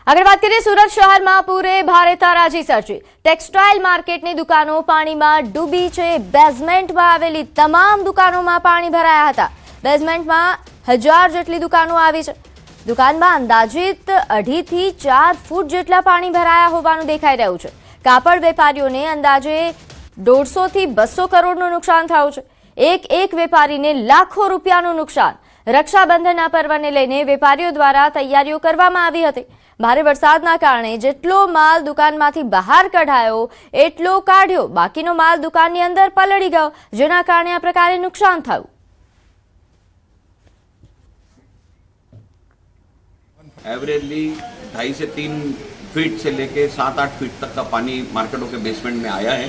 આગળ વાત કરીએ સુરત શહેરમાં પૂરે ભારે તારાજી સર્જી ટેક્સટાઇલ માર્કેટની દુકાનો પાણીમાં ડૂબી છે। બેઝમેન્ટમાં આવેલી તમામ દુકાનોમાં પાણી ભરાયા હતા। બેઝમેન્ટમાં 1000 જેટલી દુકાનો આવી છે। દુકાનમાં અંદાજિત 2.5 થી 4 ફૂટ જેટલા પાણી ભરાયા હોવાનું દેખાઈ રહ્યું છે। કાપડ વેપારીઓને અંદાજે 150 થી 200 કરોડનું નુકસાન થયું છે। એક વેપારીને લાખો રૂપિયાનું નુકસાન। રક્ષાબંધનના પર્વને લઈને વેપારીઓ દ્વારા તૈયારીઓ કરવામાં આવી હતી। ભારે વરસાદના કારણે જેટલો માલ દુકાનમાંથી બહાર કઢાયો એટલો કાઢ્યો, બાકીનો માલ દુકાનની અંદર પલળી ગયો, જેના કારણે આ પ્રકારે નુકસાન થયું। एवरेजली 2.5 से 3 फीट से लेके 7-8 फीट तक का पानी मार्केटों के बेसमेंट में आया है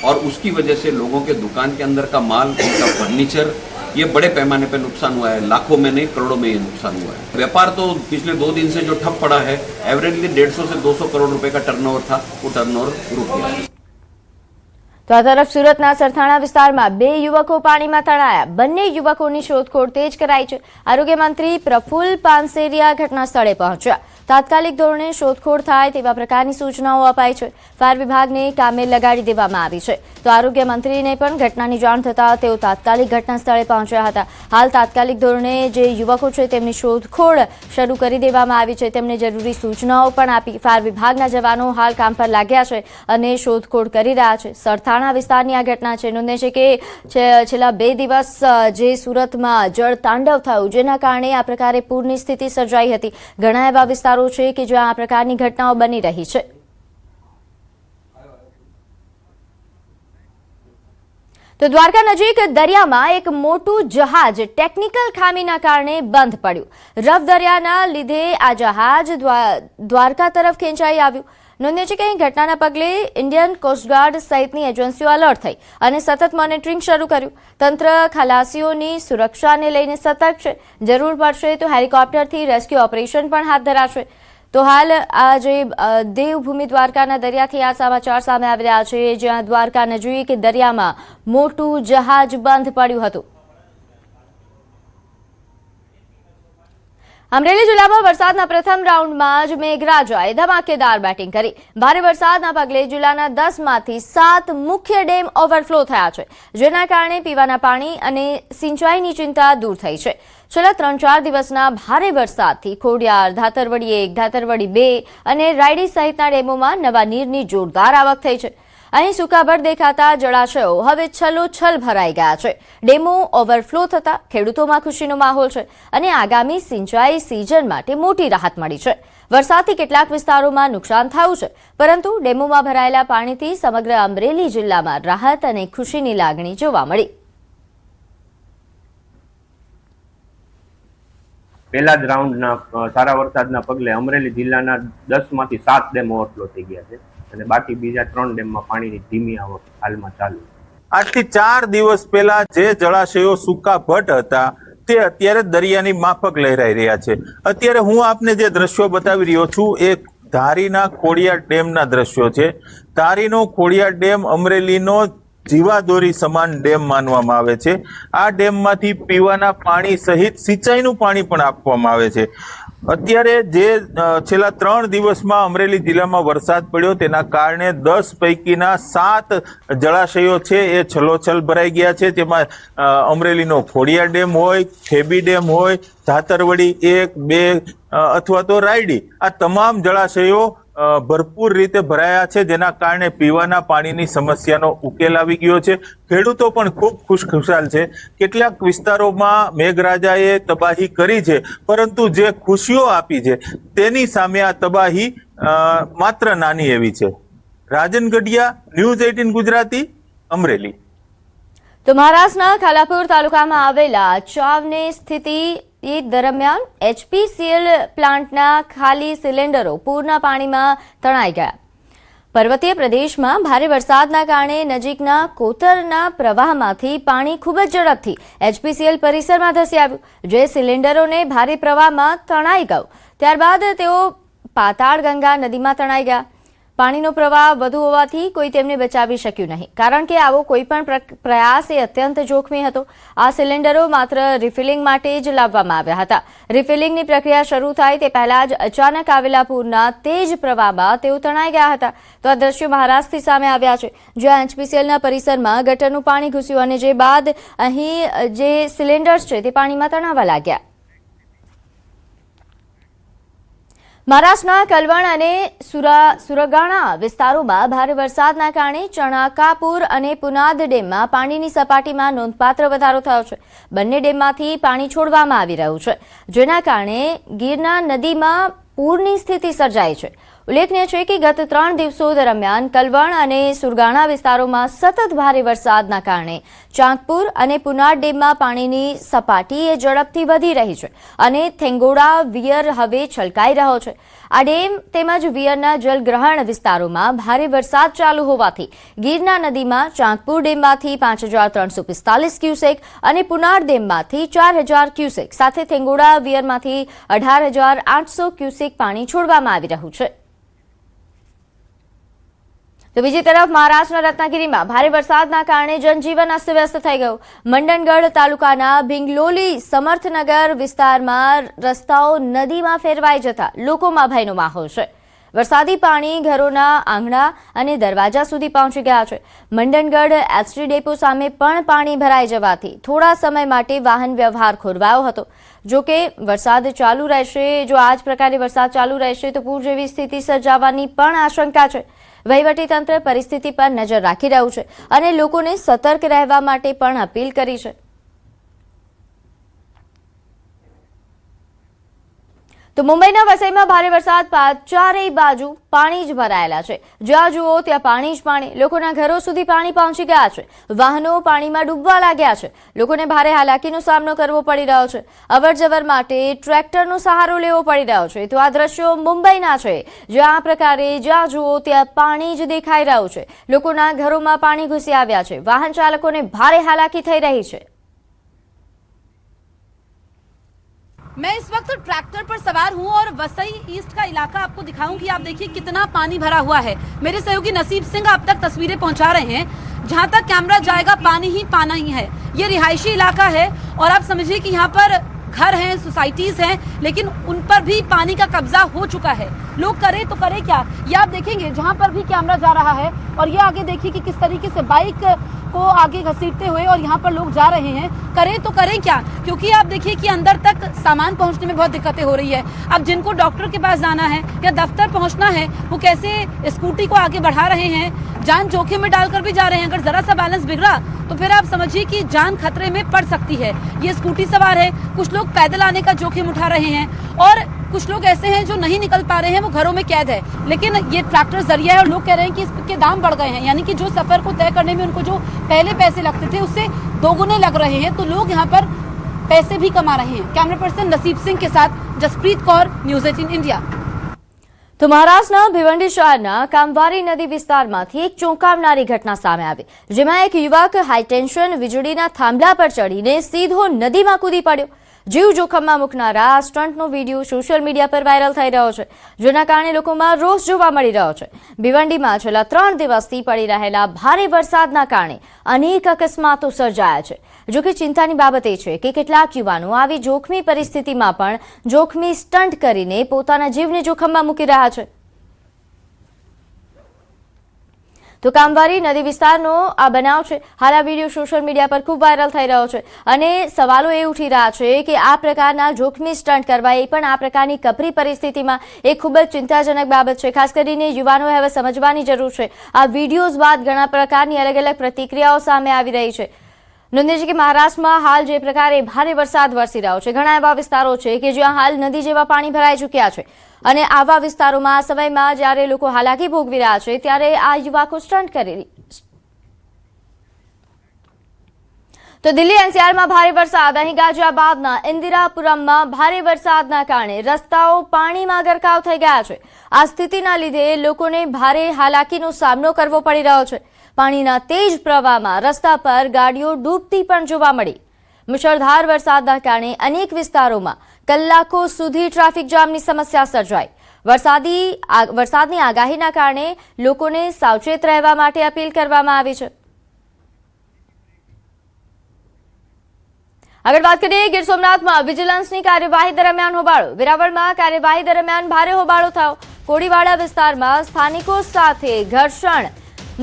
और उसकी वजह से लोगों के दुकान के अंदर का माल, उनका फर्नीचर, ये बड़े पैमाने पे नुकसान हुआ है। लाखों में नहीं, करोड़ों में ये नुकसान हुआ है। व्यापार तो पिछले 2 दिन से जो ठप पड़ा है, एवरेजली 150 से 200 करोड़ रुपए का टर्नओवर था, वो टर्नओवर रुक गया। तो आ तरफ सूरतना सरथाणा विस्तारमा 2 युवको पाणीमां तણાયા। બંને યુવકોની શોધખોળ તેજ કરાઈ છે। આરોગ્ય મંત્રી પ્રફુલ્લ પાનસેરિયા ઘટના સ્થળે પહોંચ્યા। તાત્કાલિક ધોરણે શોધખોળ થાય તેવા પ્રકારની સૂચનાઓ અપાઈ છે। ફાયર વિભાગને કામે લગાડી દેવામાં આવી છે। તો આરોગ્ય મંત્રીને પણ ઘટનાની જાણ થતા તેઓ તાત્કાલિક ઘટના સ્થળે પહોંચ્યા હતા। હાલ તાત્કાલિક ધોરણે જે યુવકો છે તેમની શોધખોળ શરૂ કરી દેવામાં આવી છે। તેમને જરૂરી સૂચનાઓ પણ આપી। ફાયર વિભાગના જવાનો હાલ કામ પર લાગ્યા છે અને શોધખોળ કરી રહ્યા છે। સરથાણા વિસ્તારની આ ઘટના છે। નોંધે છે કે છેલ્લા 2 દિવસ જે સુરતમાં જળ તાંડવ થયું, જેના કારણે આ પ્રકારે પૂરની સ્થિતિ સર્જાઈ હતી। ઘણા એવા વિસ્તારો છે કે જ્યાં આ પ્રકારની ઘટનાઓ બની રહી છે। તો દ્વારકા નજીક દરિયામાં એક મોટું જહાજ ટેકનિકલ ખામીના કારણે બંધ પડ્યું। રફ દરિયાના લીધે આ જહાજ દ્વારકા તરફ ખેંચાઈ આવ્યું। નોંધ્ય છે કે અહીં ઘટનાના પગલે ઇન્ડિયન કોસ્ટગાર્ડ સહિતની એજન્સીઓ એલર્ટ થઈ અને સતત મોનિટરિંગ શરૂ કર્યું। તંત્ર ખલાસીઓની સુરક્ષાને લઈને સતર્ક છે। જરૂર પડશે તો હેલિકોપ્ટરથી રેસ્ક્યુ ઓપરેશન પણ હાથ ધરાશે। તો હાલ આ જે દેવભૂમિ દ્વારકાના દરિયાથી આ સમાચાર સામે આવી રહ્યા છે, જ્યાં દ્વારકા નજીક દરિયામાં મોટું જહાજ બંધ પડ્યું હતું। અમરેલી જિલ્લામાં વરસાદના પ્રથમ રાઉન્ડમાં જ મેઘરાજાએ ધમાકેદાર બેટિંગ કરી। ભારે વરસાદના પગલે જિલ્લાના 10માંથી 7 મુખ્ય ડેમ ઓવરફ્લો થયા છે, જેના કારણે પીવાના પાણી અને સિંચાઈની ચિંતા દૂર થઈ છે। છેલ્લા 3-4 દિવસના ભારે વરસાદથી ખોડિયાર, ધાતરવડી 1, ધાતરવડી 2 અને રાયડી સહિતના ડેમોમાં નવા નીરની જોરદાર આવક થઈ છે। અહીં સુકાભર દેખાતા જળાશયો હવે છલોછલ ભરાઈ ગયા છે। ડેમો ઓવરફ્લો થતા ખેડૂતોમાં ખુશીનો માહોલ છે અને આગામી સિંચાઈ સિઝન માટે મોટી રાહત મળી છે। વરસાદથી કેટલાક વિસ્તારોમાં નુકસાન થયું છે, પરંતુ ડેમોમાં ભરાયેલા પાણીથી સમગ્ર અમરેલી જિલ્લામાં રાહત અને ખુશીની લાગણી જોવા મળી। પહેલા જ રાઉન્ડના સારા વરસાદના પગલે અમરેલી જિલ્લાના 10માંથી 7 ડેમ ઓવરફ્લો થઈ ગયા છે અને બાકી બીજા 3 ડેમમાં પાણીની ધીમી આવક હાલમાં ચાલુ છે। આજથી 4 દિવસ પહેલા જે જળાશયો સૂકાભટ હતા તે અત્યારે દરિયાની માફક લહેરાઈ રહ્યા છે। અત્યારે હું આપને જે દ્રશ્યો બતાવી રહ્યો છું એ ધારીના ખોડિયાર ડેમના દ્રશ્યો છે। ધારીનો ખોડિયાર ડેમ અમરેલીનો જીવાદોરી સમાન ડેમ માનવામાં આવે છે। આ ડેમમાંથી પીવાના પાણી સહિત સિંચાઈનું પાણી પણ આપવામાં આવે છે। અત્યારે જે છેલ્લા 3 દિવસમાં અમરેલી જિલ્લામાં વરસાદ પડ્યો તેના કારણે 10 પૈકીના 7 જળાશયો છે એ છલોછલ ભરાઈ ગયા છે। તેમાં અમરેલીનો ખોડિયાર ડેમ હોય, ખેબી ડેમ હોય, ધાતરવડી 1, 2 અથવા તો રાયડી, આ તમામ જળાશયો ભરપૂર રીતે ભરાયા છે, જેના કારણે પીવાના પાણીની સમસ્યાનો ઉકેલ આવી ગયો છે। ખેડૂતો પણ ખૂબ ખુશખુશાલ છે। કેટલાક વિસ્તારોમાં મેઘરાજાએ તબાહી કરી છે, પરંતુ જે ખુશીઓ આપી છે તેની સામે આ તબાહી માત્ર નાની એવી છે। રાજન ગઢિયા, ન્યૂઝ 18 ગુજરાતી, અમરેલી। તો મહારાષ્ટ્રના ખાલાપુર તાલુકામાં આવેલા ચાવને સ્થિતિ દરમિયાન HPCL પ્લાન્ટના ખાલી સિલિન્ડરો પૂરના પાણીમાં તણાઈ ગયા। પર્વતીય પ્રદેશમાં ભારે વરસાદના કારણે નજીકના કોતરના પ્રવાહમાંથી પાણી ખૂબ જ ઝડપથી HPCL પરિસરમાં ધસી આવ્યું, જે સિલિન્ડરોને ભારે પ્રવાહમાં તણાઈ ગયું। ત્યારબાદ તેઓ પાતાળગંગા નદીમાં તણાઈ ગયા। પાણીનો પ્રવાહ વધુ હોવાથી કોઈ તેમને બચાવી શક્યું નહીં, કારણ કે આવો કોઈ પણ પ્રયાસ એ અત્યંત જોખમી હતો. આ સિલિન્ડરો માત્ર રિફિલિંગ માટે જ લાવવામાં આવ્યા હતા. રિફિલિંગની પ્રક્રિયા શરૂ થાય તે પહેલા જ અચાનક આવેલા પૂરના તેજ પ્રવાહમાં તેઓ તણાઈ ગયા હતા. તો આ દ્રશ્યો મહારાષ્ટ્રથી સામે આવ્યા છે, જ્યાં એચપીસીએલના પરિસરમાં ગટરનું પાણી ઘૂસ્યું અને જે બાદ અહીં જે સિલિન્ડર્સ છે તે પાણીમાં તણાવા લાગ્યા. મહારાષ્ટ્રના કલવણ અને સુરગાણા વિસ્તારોમાં ભારે વરસાદના કારણે ચણાકાપુર અને પુનાદ ડેમમાં પાણીની સપાટીમાં નોંધપાત્ર વધારો થયો છે. બંને ડેમમાંથી પાણી છોડવામાં આવી રહ્યું છે, જેના કારણે ગીરના નદીમાં પૂરની સ્થિતિ સર્જાઈ છે. ઉલ્લેખનીય છે કે ગત 3 દિવસો દરમિયાન કલવણ અને સુરગાણા વિસ્તારોમાં સતત ભારે વરસાદના કારણે ચાંદપુર અને પુનાડ ડેમમાં પાણીની સપાટી એ ઝડપથી વધી રહી છે અને થેંગોડા વિયર હવે છલકાઈ રહ્યો છે. આ ડેમ તેમજ વિયરના જલગ્રહણ વિસ્તારોમાં ભારે વરસાદ ચાલુ હોવાથી ગીરના નદીમાં ચાંદપુર ડેમમાંથી 5345 ક્યુસેક અને પુનાડ ડેમમાંથી 4000 ક્યુસેક સાથે થેંગોડા વિયરમાંથી 18800 ક્યુસેક પાણી છોડવામાં આવી રહ્યું છે. તો બીજી તરફ મહારાષ્ટ્રના રત્નાગીરીમાં ભારે વરસાદના કારણે જનજીવન અસ્તવ્યસ્ત થઈ ગયું. મંડનગઢ તાલુકાના ભીંગલોલી સમર્થનગર વિસ્તારમાં રસ્તાઓ નદીમાં ફેરવાઈ જતા લોકોમાં ભયનો માહોલ છે. વરસાદી પાણી ઘરોના આંગણા અને દરવાજા સુધી પહોંચી ગયા છે. મંડનગઢ એસટી ડેપો સામે પણ પાણી ભરાઈ જવાથી થોડા સમય માટે વાહન વ્યવહાર ખોરવાયો હતો. જો કે વરસાદ ચાલુ રહેશે, જો આ જ પ્રકારે વરસાદ ચાલુ રહેશે તો પૂર જેવી સ્થિતિ સર્જાવાની પણ આશંકા છે. વહીવટીતંત્ર પરિસ્થિતિ પર નજર રાખી રહ્યું છે અને લોકોને સતર્ક રહેવા માટે પણ અપીલ કરી છે. તો મુંબઈના વસઈમાં ભારે વરસાદ બાદ ચારેય બાજુ પાણી જ ભરાયેલા છે. જ્યાં જુઓ ત્યાં પાણી જ પાણી. લોકોના ઘરો સુધી પાણી પહોંચી ગયા છે. વાહનો પાણીમાં ડૂબવા લાગ્યા છે. લોકોને ભારે હાલાકીનો સામનો કરવો પડી રહ્યો છે. અવરજવર માટે ટ્રેક્ટરનો સહારો લેવો પડી રહ્યો છે. તો આ દ્રશ્યો મુંબઈના છે, જ્યાં આ પ્રકારે જ્યાં જુઓ ત્યાં પાણી જ દેખાઈ રહ્યું છે. લોકોના ઘરોમાં પાણી ઘૂસી આવ્યા છે. વાહન ચાલકોને ભારે હાલાકી થઈ રહી છે. मैं इस वक्त ट्रैक्टर पर सवार हूं और वसई ईस्ट का इलाका आपको दिखाऊं कि आप देखिए कितना पानी भरा हुआ है. मेरे सहयोगी नसीब सिंह आप तक तस्वीरें पहुंचा रहे हैं. जहां तक कैमरा जाएगा पानी ही पाना ही है. ये रिहायशी इलाका है और आप समझिए कि यहाँ पर घर हैं, सोसाइटीज हैं, लेकिन उन पर भी पानी का कब्जा हो चुका है. लोग करे तो करे क्या, ये आप देखेंगे जहाँ पर भी कैमरा जा रहा है और ये आगे देखिए कि किस तरीके से बाइक को आगे घसीटते हुए और यहाँ पर लोग जा रहे हैं. करें तो करें क्या, क्योंकि आप देखिए कि अंदर तक सामान पहुँचने में बहुत दिक्कतें हो रही है. अब जिनको डॉक्टर के पास जाना है या दफ्तर पहुँचना है वो कैसे स्कूटी को आगे बढ़ा रहे हैं, जान जोखिम में डालकर भी जा रहे हैं. अगर जरा सा बैलेंस बिगड़ा तो फिर आप समझिए कि जान खतरे में पड़ सकती है. ये स्कूटी सवार है, कुछ लोग पैदल आने का जोखिम उठा रहे हैं और कुछ लोग ऐसे हैं जो नहीं निकल पा रहे हैं, वो घरों में कैद है. लेकिन ये ट्रैक्टर जरिया है और लोग कह रहे हैं कि इसके दाम बढ़ गए हैं, यानी कि जो सफर को तय करने में उनको जो पहले पैसे लगते थे उससे दोगुने लग रहे हैं. तो लोग यहाँ पर पैसे भी कमा रहे हैं. कैमरा पर्सन नसीब सिंह के साथ जसप्रीत कौर, न्यूज़ 18 इंडिया. તો મહારાષ્ટ્રના ભિવંડી શહેરના કામવારી નદી વિસ્તારમાંથી એક ચોંકાવનારી ઘટના સામે આવી, જેમાં એક યુવક હાઈટેન્શન વીજળીના થાંભલા પર ચડીને સીધો નદીમાં કૂદી પડ્યો. જીવ જોખમમાં મૂકનારા આ સ્ટન્ટનો વિડીયો સોશિયલ મીડિયા પર વાયરલ થઈ રહ્યો છે, જેના કારણે લોકોમાં રોષ જોવા મળી રહ્યો છે. ભિવંડીમાં છેલ્લા 3 દિવસથી પડી રહેલા ભારે વરસાદના કારણે અનેક અકસ્માતો સર્જાયા છે. જોકે ચિંતાની બાબત એ છે કે કેટલાક યુવાનો આવી જોખમી પરિસ્થિતિમાં પણ જોખમી સ્ટન્ટ કરીને પોતાના જીવને જોખમમાં મૂકી રહ્યા છે. તો કામવારી નદી વિસ્તારનો આ બનાવ છે. હાલ આ વિડીયો સોશિયલ મીડિયા પર ખૂબ વાયરલ થઈ રહ્યો છે અને સવાલો એ ઉઠી રહ્યા છે કે આ પ્રકારના જોખમી સ્ટન્ટ કરવા એ પણ આ પ્રકારની કપરી પરિસ્થિતિમાં એ ખૂબ જ ચિંતાજનક બાબત છે. ખાસ કરીને યુવાનોએ હવે સમજવાની જરૂર છે. આ વિડીયોઝ બાદ ઘણા પ્રકારની અલગ અલગ પ્રતિક્રિયાઓ સામે આવી રહી છે. નોંધનીય છે કે મહારાષ્ટ્રમાં હાલ જે પ્રકારે ભારે વરસાદ વરસી રહ્યો છે, ઘણા એવા વિસ્તારો છે કે જ્યાં હાલ નદી જેવા પાણી ભરાઈ ચૂક્યા છે અને આવા વિસ્તારોમાં આ સમયમાં જ્યારે લોકો હાલાકી ભોગવી રહ્યા છે ત્યારે આ યુવકો સ્ટન્ટ કરી. તો દિલ્હી એનસીઆરમાં ભારે વરસાદ. અહીં ગાઝિયાબાદના ઇન્દિરાપુરમમાં ભારે વરસાદના કારણે રસ્તાઓ પાણીમાં ગરકાવ થઈ ગયા છે. આ સ્થિતિના લીધે લોકોને ભારે હાલાકીનો સામનો કરવો પડી રહ્યો છે. પાણીના તેજ પ્રવાહમાં રસ્તા પર ગાડીઓ ડૂબતી પણ જોવા મળી. મુશળધાર વરસાદના કારણે અનેક વિસ્તારોમાં કલાકો સુધી ટ્રાફિક જામની સમસ્યા સર્જાઈ. વરસાદની આગાહીના કારણે લોકોને સાવચેત રહેવા માટે અપીલ કરવામાં આવી છે. આગળ વાત કરીએ ગીર સોમનાથમાં વિજિલન્સની કાર્યવાહી દરમિયાન હોબાળો. વેરાવળમાં કાર્યવાહી દરમિયાન ભારે હોબાળો થયો. કોડીવાડા વિસ્તારમાં સ્થાનિકો સાથે ઘર્ષણ.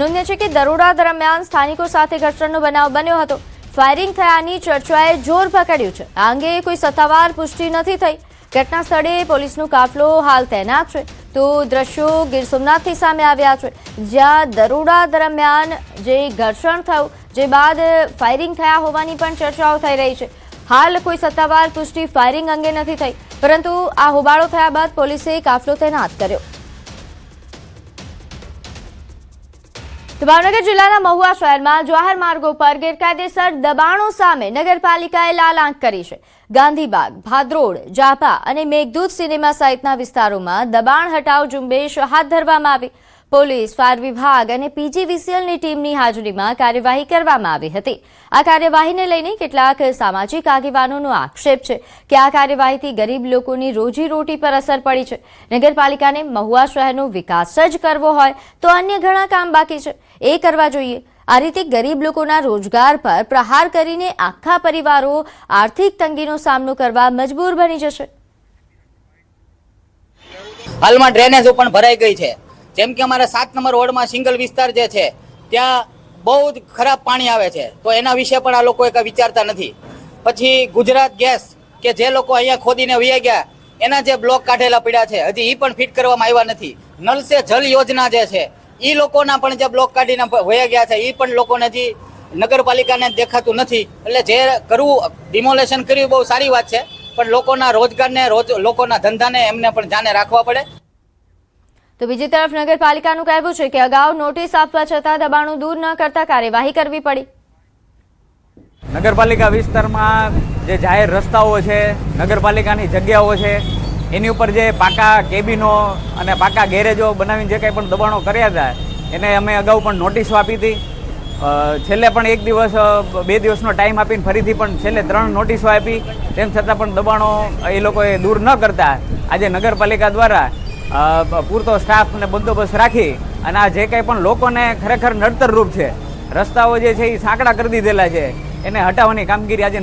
નોંધ્ય છે કે દરોડા દરમિયાન સ્થાનિકો સાથે ઘર્ષણનો બનાવ બન્યો હતો. ફાયરિંગ થયાની ચર્ચાએ જોર પકડ્યું છે. આ અંગે કોઈ સત્તાવાર પુષ્ટિ નથી થઈ. ઘટના સ્થળે પોલીસનો કાફલો હાલ તૈનાત છે. તો દ્રશ્યો ગીર સોમનાથથી સામે આવ્યા છે, જ્યાં દરોડા દરમિયાન જે ઘર્ષણ થયું, જે બાદ ફાયરિંગ થયા હોવાની પણ ચર્ચાઓ થઈ રહી છે. હાલ કોઈ સત્તાવાર પુષ્ટિ ફાયરિંગ અંગે નથી થઈ, પરંતુ આ હોબાળો થયા બાદ પોલીસે કાફલો તૈનાત કર્યો. તો ભાવનગર જિલ્લાના મહુવા શહેરમાં જાહેર માર્ગો પર ગેરકાયદેસર દબાણો સામે નગરપાલિકાએ લાલ આંખ કરી છે. ગાંધીબાગ, ભાદરોડ, જાભા અને મેઘદૂત સિનેમા સહિતના વિસ્તારોમાં દબાણ હટાવ ઝુંબેશ હાથ ધરવામાં આવી. પોલીસ, ફાયર વિભાગ અને પીજીવીસીએલની ટીમની હાજરીમાં કાર્યવાહી કરવામાં આવી હતી. આ કાર્યવાહીને લઈને કેટલાક સામાજિક આગેવાનોનો આક્ષેપ છે કે આ કાર્યવાહીથી ગરીબ લોકોની રોજીરોટી પર અસર પડી છે. નગરપાલિકાને મહુવા શહેરનો વિકાસ જ કરવો હોય તો અન્ય ઘણા કામ બાકી છે, એ કરવા જોઈએ. આ રીતે ગરીબ લોકોના રોજગાર પર પ્રહાર કરીને આખા પરિવારો આર્થિક તંગીનો સામનો કરવા મજબૂર બની જશે. હાલમાં ડ્રેનેજો પણ ભરાઈ ગઈ છે. જેમ કે અમારા 7 નંબર વોર્ડમાં સિંગલ વિસ્તાર જે છે ત્યાં બહુ જ ખરાબ પાણી આવે છે, તો એના વિશે પણ આ લોકો કંઈ વિચારતા નથી. પછી ગુજરાત ગેસ કે જે લોકો અહીંયા ખોદીને વહી ગયા એના જે બ્લોક કાઢેલા પડ્યા છે હજી એ પણ ફિટ કરવામાં આવ્યા નથી. નલ સે જલ યોજના જે છે એ લોકોના પણ જે બ્લોક કાઢીને વહી ગયા છે એ પણ લોકોને હજી નગરપાલિકાને દેખાતું નથી. એટલે જે કરવું, ડિમોલેશન કર્યું બહુ સારી વાત છે, પણ લોકોના રોજગારને લોકોના ધંધાને એમને પણ ધ્યાને રાખવા પડે. તો બીજી તરફ નગરપાલિકાનું કહેવું છે કે અગાઉ નોટિસ આપવા છતાં દબાણો દૂર ન કરતા કાર્યવાહી કરવી પડી. નગરપાલિકા વિસ્તારમાં જે જાહેર રસ્તાઓ છે, નગરપાલિકાની જગ્યાઓ છે, એની ઉપર જે પાકા કેબિનો અને પાકા ગેરેજો બનાવીને જે કંઈ પણ દબાણો કર્યા હતા એને અમે અગાઉ પણ નોટિસો આપી હતી. છેલ્લે પણ 1 દિવસ 2 દિવસનો ટાઈમ આપીને ફરીથી પણ છેલ્લે 3 નોટિસો આપી. તેમ છતાં પણ દબાણો એ લોકોએ દૂર ન કરતા આજે નગરપાલિકા દ્વારા પૂરતો સ્ટાફ અને બંદોબસ્ત રાખી અને આ જે કંઈ પણ લોકોને ખરેખર નડતરરૂપ છે, રસ્તાઓ જે છે એ સાંકડા કરી દીધેલા છે, એને હટાવવાની કામગીરી આજે